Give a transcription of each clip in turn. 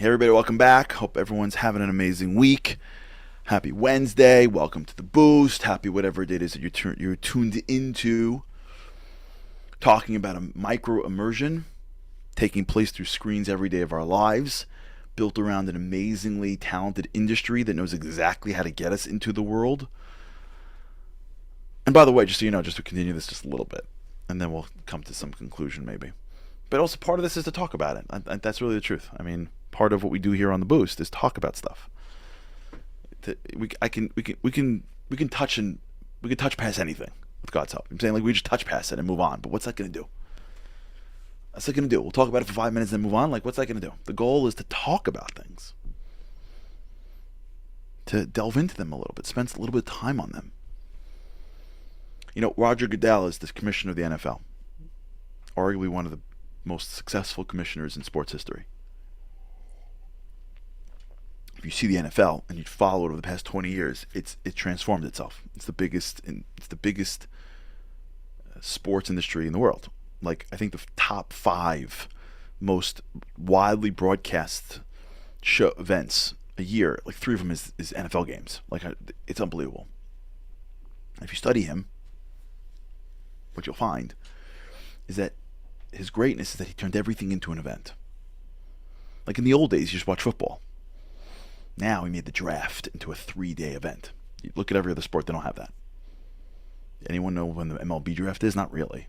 Hey everybody, welcome back. Hope everyone's having an amazing week. Happy Wednesday. Welcome to the Boost. Happy whatever it is that you're tuned into. Talking about a micro immersion taking place through screens every day of our lives, built around an amazingly talented industry that knows exactly how to get us into the world. And by the way, just so you know, just to continue this just a little bit, and then we'll come to some conclusion maybe. But also part of this is to talk about it. That's really the truth. I mean, part of what we do here on the Boost is talk about stuff. We can touch past anything with God's help. I'm saying like we just touch past it and move on. But what's that going to do? What's that going to do? We'll talk about it for 5 minutes and then move on. Like what's that going to do? The goal is to talk about things, to delve into them a little bit, spend a little bit of time on them. You know, Roger Goodell is the commissioner of the NFL, arguably one of the most successful commissioners in sports history. If you see the NFL and you follow it over the past 20 years, it transformed itself. It's the biggest sports industry in the world. Like I think the top 5 most widely broadcast show events a year, like 3 of them is NFL games. Like it's unbelievable. If you study him, what you'll find is that his greatness is that he turned everything into an event. Like in the old days, you just watch football. Now he made the draft into a 3-day event. You look at every other sport, they don't have that. Anyone know when the MLB draft is? Not really.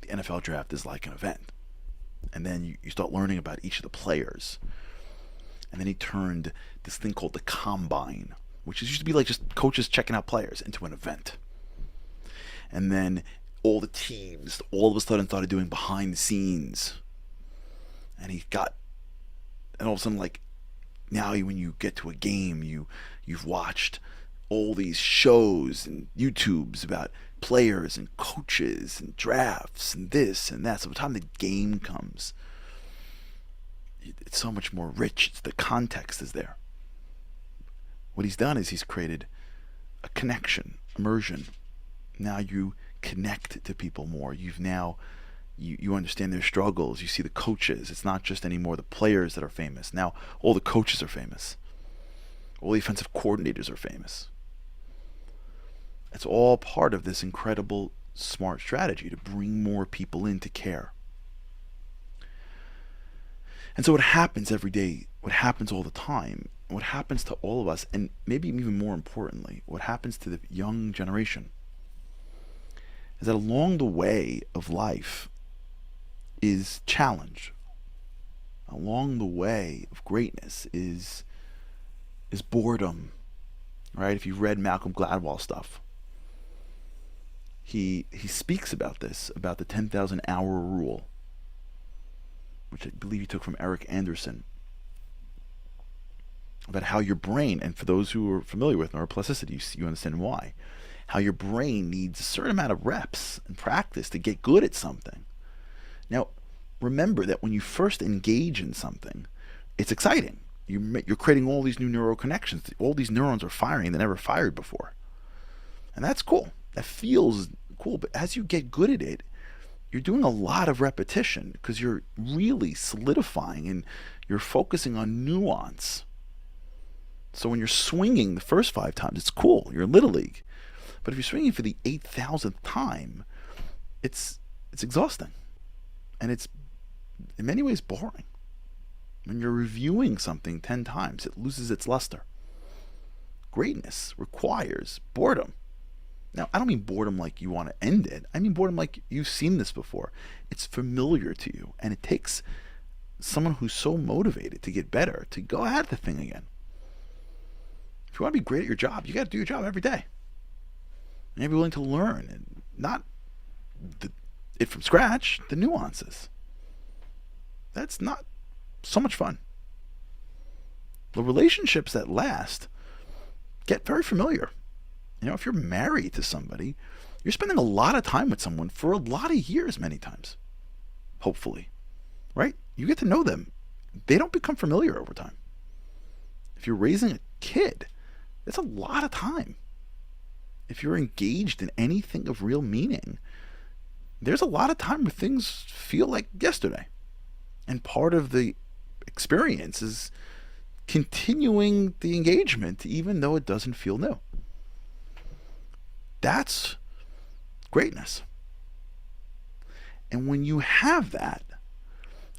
The NFL draft is like an event. And then you start learning about each of the players. And then he turned this thing called the combine, which used to be like just coaches checking out players, into an event. And then all the teams all of a sudden started doing behind the scenes. And all of a sudden, like, now when you get to a game, you've watched all these shows and YouTubes about players and coaches and drafts and this and that. So by the time the game comes, it's so much more rich. The context is there. What he's done is he's created a connection, immersion. Now you connect to people more. You understand their struggles. You see the coaches. It's not just anymore the players that are famous. Now all the coaches are famous. All the offensive coordinators are famous. It's all part of this incredible smart strategy to bring more people in to care. And so what happens every day, what happens all the time, what happens to all of us, and maybe even more importantly, what happens to the young generation, is that along the way of life is challenge. Along the way of greatness is boredom, right? If you've read Malcolm Gladwell stuff, he speaks about this, about the 10,000 hour rule, which I believe he took from Eric Anderson, about how your brain, and for those who are familiar with neuroplasticity, you understand why, how your brain needs a certain amount of reps and practice to get good at something. Now, remember that when you first engage in something, it's exciting. You're creating all these new neural connections. All these neurons are firing that never fired before. And that's cool. That feels cool. But as you get good at it, you're doing a lot of repetition because you're really solidifying and you're focusing on nuance. So when you're swinging the first 5 times, it's cool. You're in Little League. But if you're swinging for the 8,000th time, it's exhausting. And it's in many ways boring. When you're reviewing something 10 times, it loses its luster. Greatness requires boredom. Now, I don't mean boredom like you want to end it. I mean boredom like you've seen this before. It's familiar to you, and it takes someone who's so motivated to get better to go at the thing again. If you want to be great at your job, you got to do your job every day. And you have to be willing to learn, and not it from scratch, the nuances. That's not so much fun. The relationships that last get very familiar. You know, if you're married to somebody, you're spending a lot of time with someone for a lot of years many times. Hopefully. Right? You get to know them. They don't become familiar over time. If you're raising a kid, that's a lot of time. If you're engaged in anything of real meaning, there's a lot of time where things feel like yesterday. And part of the experience is continuing the engagement even though it doesn't feel new. That's greatness. And when you have that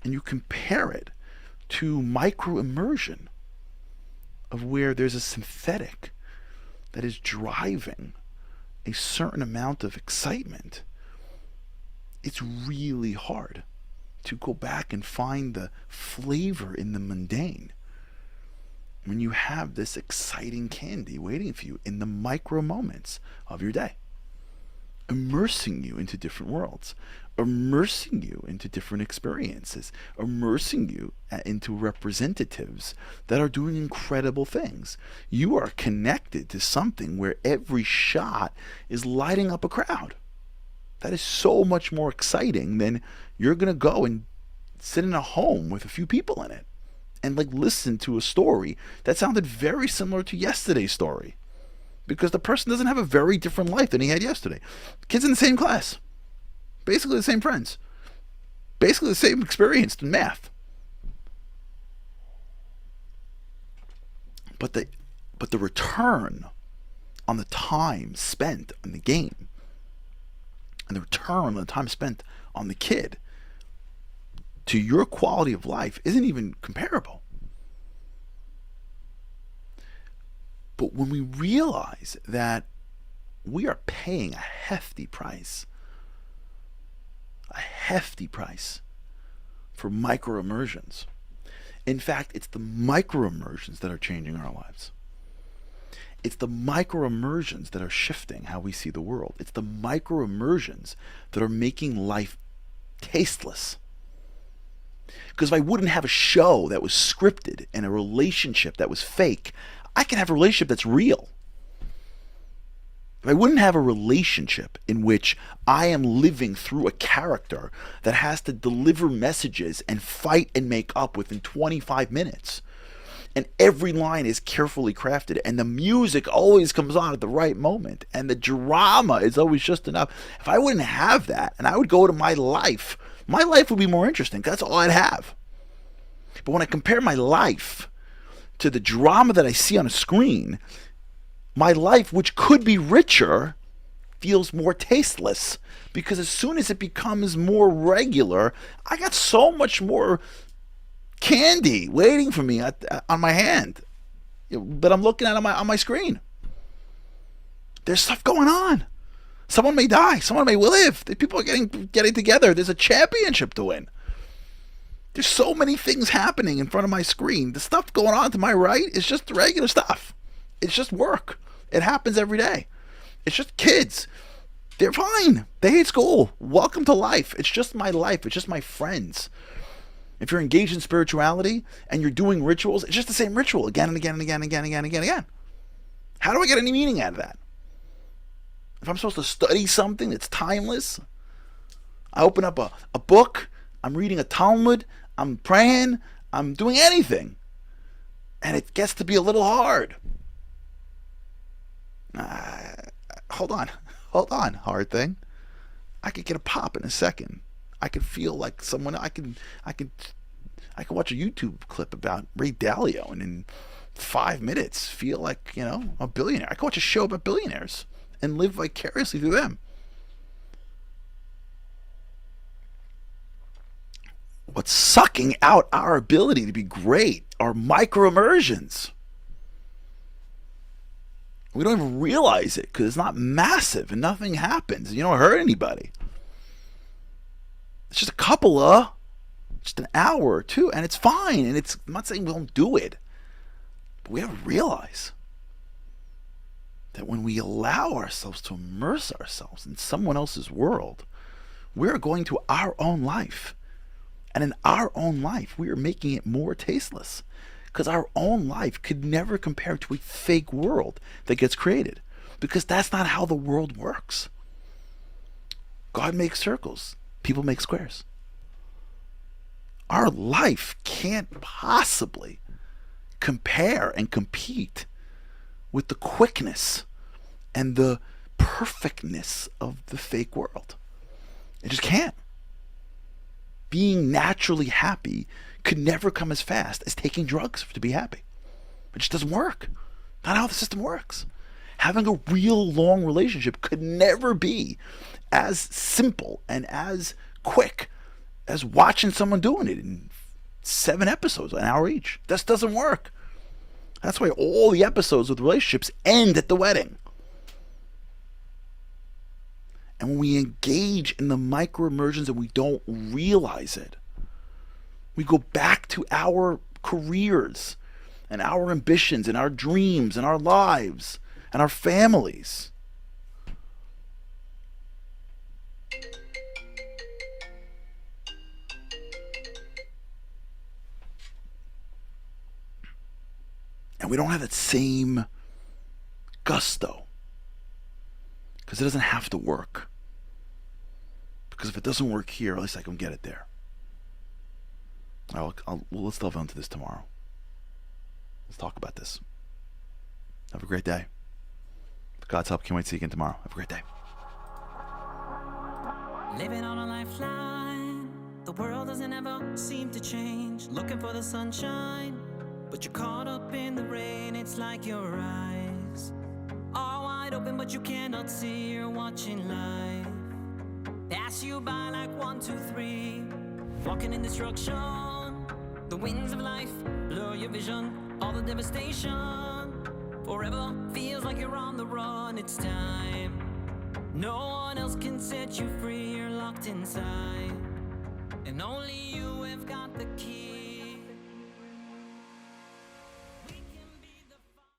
and you compare it to micro immersion, of where there's a synthetic that is driving a certain amount of excitement, it's really hard to go back and find the flavor in the mundane when you have this exciting candy waiting for you in the micro moments of your day, immersing you into different worlds, immersing you into different experiences, immersing you into representatives that are doing incredible things. You are connected to something where every shot is lighting up a crowd. That is so much more exciting than you're going to go and sit in a home with a few people in it and like listen to a story that sounded very similar to yesterday's story, because the person doesn't have a very different life than he had yesterday. Kids in the same class, basically the same friends, basically the same experience in math. But the return on the time spent on the game and the return on the time spent on the kid to your quality of life isn't even comparable. But when we realize that we are paying a hefty price for micro immersions. In fact, it's the micro immersions that are changing our lives. It's the micro immersions that are shifting how we see the world. It's the micro immersions that are making life tasteless. Because if I wouldn't have a show that was scripted and a relationship that was fake, I can have a relationship that's real. If I wouldn't have a relationship in which I am living through a character that has to deliver messages and fight and make up within 25 minutes, and every line is carefully crafted, and the music always comes on at the right moment, and the drama is always just enough. If I wouldn't have that, and I would go to my life would be more interesting. That's all I'd have. But when I compare my life to the drama that I see on a screen, my life, which could be richer, feels more tasteless, because as soon as it becomes more regular, I got so much more candy waiting for me on my hand that I'm looking at on my screen. There's stuff going on. Someone may die. Someone may live. People are getting together. There's a championship to win. There's so many things happening in front of my screen. The stuff going on to my right is just the regular stuff. It's just work. It happens every day. It's just kids. They're fine. They hate school. Welcome to life. It's just my life. It's just my friends. If you're engaged in spirituality and you're doing rituals, it's just the same ritual again and again and again and again and again and again and again. How do I get any meaning out of that? If I'm supposed to study something that's timeless, I open up a book, I'm reading a Talmud, I'm praying, I'm doing anything, and it gets to be a little hard. Hold on, hard thing. I could get a pop in a second. I could feel like someone. I could watch a YouTube clip about Ray Dalio, and in 5 minutes feel like a billionaire. I could watch a show about billionaires and live vicariously through them. What's sucking out our ability to be great are micro immersions. We don't even realize it because it's not massive and nothing happens. You don't hurt anybody. It's just just an hour or two, and it's fine. And I'm not saying we don't do it, but we have to realize that when we allow ourselves to immerse ourselves in someone else's world, we're going to our own life. And in our own life, we are making it more tasteless, because our own life could never compare to a fake world that gets created, because that's not how the world works. God makes circles. People make squares. Our life can't possibly compare and compete with the quickness and the perfectness of the fake world. It just can't. being naturally happy could never come as fast as taking drugs to be happy. It just doesn't work. Not how the system works. Having a real long relationship could never be as simple and as quick as watching someone doing it in 7 episodes, an hour each. This doesn't work. That's why all the episodes with relationships end at the wedding. And when we engage in the micro immersions and we don't realize it, we go back to our careers and our ambitions and our dreams and our lives and our families. And we don't have that same gusto. Because it doesn't have to work. Because if it doesn't work here, at least I can get it there. Let's delve into this tomorrow. Let's talk about this. Have a great day. With God's help, can't wait to see you again tomorrow. Have a great day. Living on a lifeline. The world doesn't ever seem to change. Looking for the sunshine, but you're caught up in the rain. It's like your eyes are wide open, but you cannot see. You're watching life pass you by like 1, 2, 3. Walking in destruction. The winds of life blur your vision. All the devastation. Forever feels like you're on the run. It's time. No one else can set you free. You're locked inside, and only you